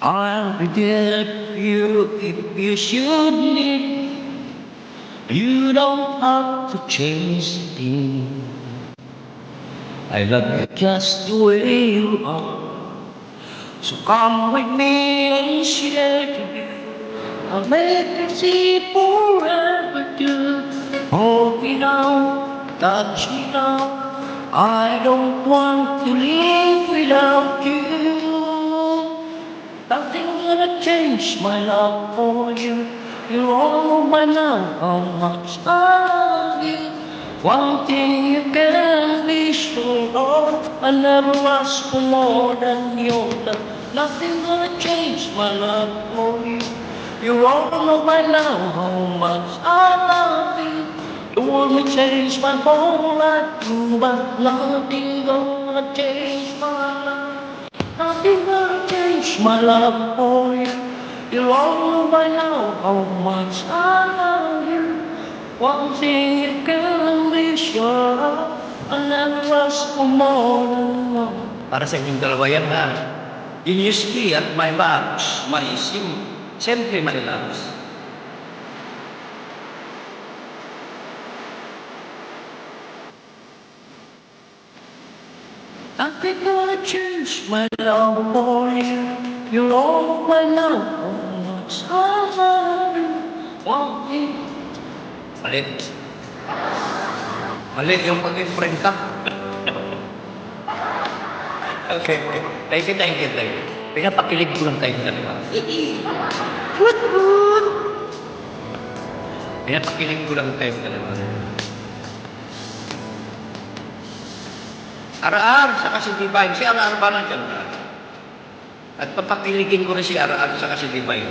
I'll be there for you if you should need. You don't have to change me. I love you just the way you are. So come with me and share you. I'll make it see forever, you. Hold me now, touch me now. I don't want to live without you. Nothing gonna change my love for you. You're all my love, how much I love you. One thing you can be sure of, I never ask for more than your love. Nothing gonna change my love for you. You all know by now how much I love you. You want me change my whole life too, but nothing gonna change my love. Nothing gonna change my love for you. You all know by now how much I love you. One thing you can be sure of, I never ask for more than love. Para sa inyong dalawa yan ha. Initially at my box, my sim, siyempre my loves. Nothing gonna change my love for you. You're all my love, how much I love you. One thing. Mali. Mali yung paging friend ka. Okay. Thank you. Pinapakilig ko lang tayo dalawa. Pinapakilig ko lang tayo dalawa. Araar, saka si Divine. Si Araar ba nandiyan ka? At papakiligin ko rin si Araar, saka si Divine.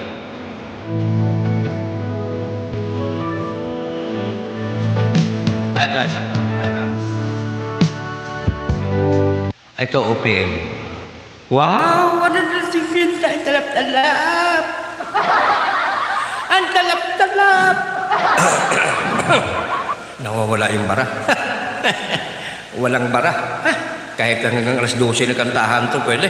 Ito, OPM. Wow! Ano na si Vince? Ang talap-talap! Ang talap-talap! Nawawala yung bara. Walang bara. Kahit hanggang alas 12 na kantahan to, pwede.